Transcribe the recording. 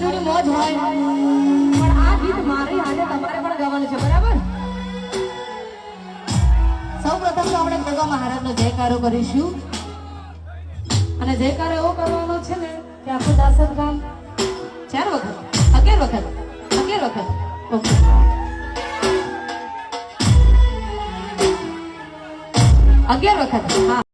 બધું મોજ હોય પણ આ ગીત મારી આજે તમારે પણ ગાવાનું છે બરાબર સૌપ્રથમ તો આપણે ભગવાન મહારાજનો જયકારો કરીશું અને જયકારો એવો કરવાનો છે ને કે આખું દાસર ગામ 4 વખત 11 વખત ઓકે 11 વખત હા